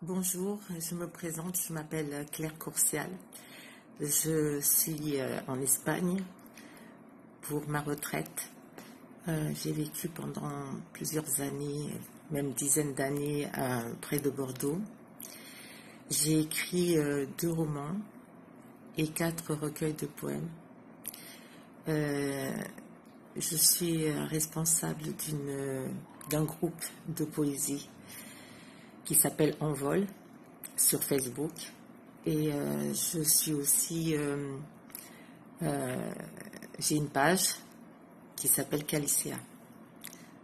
Bonjour, je me présente, je m'appelle Claire Courcial. Je suis en Espagne pour ma retraite. J'ai vécu pendant plusieurs années, même dizaines d'années, près de Bordeaux. J'ai écrit 2 romans et 4 recueils de poèmes. Je suis responsable d'un groupe de poésie qui s'appelle Envol sur Facebook, et je suis aussi j'ai une page qui s'appelle Calicea.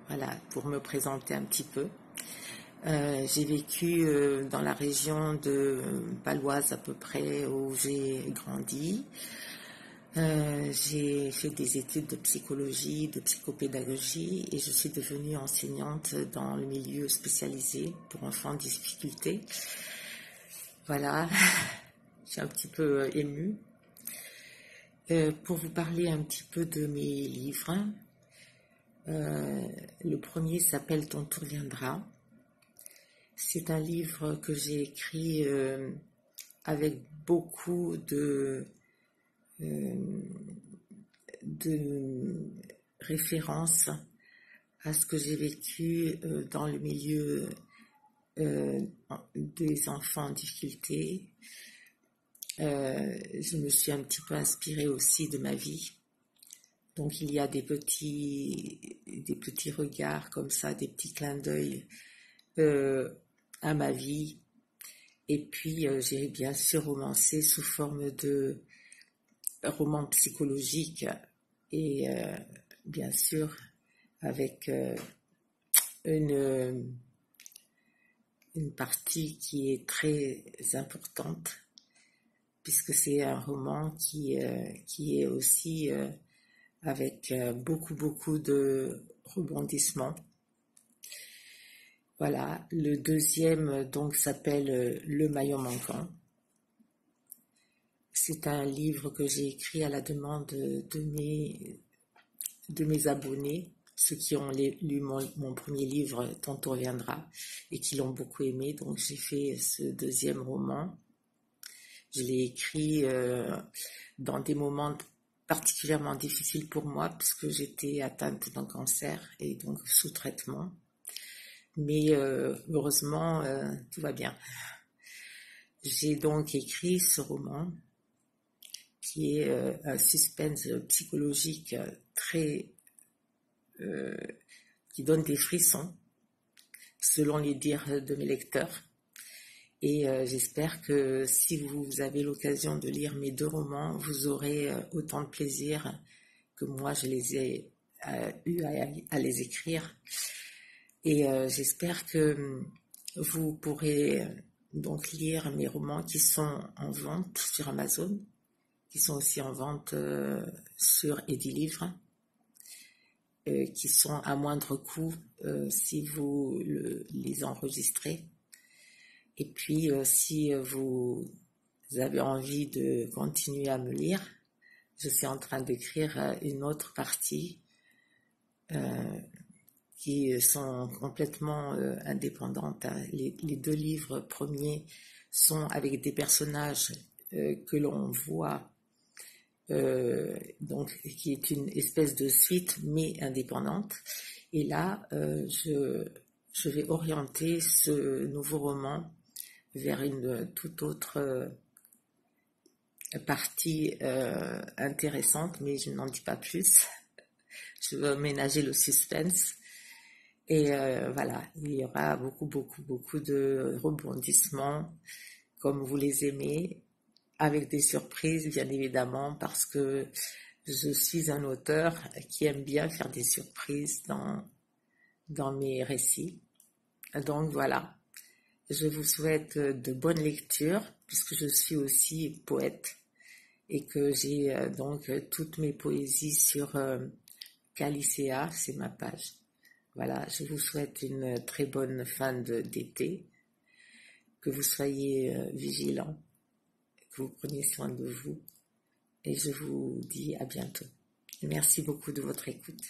Voilà, pour me présenter un petit peu. J'ai vécu dans la région de Paloise à peu près, où j'ai grandi. J'ai fait des études de psychologie, de psychopédagogie, et je suis devenue enseignante dans le milieu spécialisé pour enfants en difficulté. Voilà, je suis un petit peu émue. Pour vous parler un petit peu de mes livres, le premier s'appelle Ton tour viendra. C'est un livre que j'ai écrit avec beaucoup de références à ce que j'ai vécu dans le milieu des enfants en difficulté. Je me suis un petit peu inspirée aussi de ma vie. Donc il y a des petits regards comme ça, des petits clins d'œil à ma vie. Et puis j'ai bien sûr romancé sous forme de roman psychologique, et bien sûr avec une partie qui est très importante, puisque c'est un roman qui est aussi avec beaucoup de rebondissements. Voilà, le deuxième donc s'appelle Le maillon manquant. C'est un livre que j'ai écrit à la demande de mes abonnés, ceux qui ont lu mon premier livre, Ton tour viendra, et qui l'ont beaucoup aimé. Donc j'ai fait ce deuxième roman. Je l'ai écrit dans des moments particulièrement difficiles pour moi, puisque j'étais atteinte d'un cancer et donc sous traitement. Mais heureusement, tout va bien. J'ai donc écrit ce roman qui est un suspense psychologique très qui donne des frissons, selon les dires de mes lecteurs. Et j'espère que si vous avez l'occasion de lire mes 2 romans, vous aurez autant de plaisir que moi je les ai eu à les écrire. Et j'espère que vous pourrez donc lire mes romans qui sont en vente sur Amazon, qui sont aussi en vente sur Edilivre, qui sont à moindre coût si vous les enregistrez. Et puis si vous avez envie de continuer à me lire, je suis en train d'écrire une autre partie qui sont complètement indépendantes. Les 2 livres premiers sont avec des personnages que l'on voit, donc qui est une espèce de suite mais indépendante. Et là, je vais orienter ce nouveau roman vers une toute autre partie intéressante, mais je n'en dis pas plus. Je veux ménager le suspense. Et voilà, il y aura beaucoup de rebondissements, comme vous les aimez, avec des surprises, bien évidemment, parce que je suis un auteur qui aime bien faire des surprises dans mes récits. Donc voilà, je vous souhaite de bonnes lectures, puisque je suis aussi poète, et que j'ai donc toutes mes poésies sur Calicea, c'est ma page. Voilà, je vous souhaite une très bonne fin d'été, que vous soyez vigilants, que vous preniez soin de vous, et je vous dis à bientôt. Merci beaucoup de votre écoute.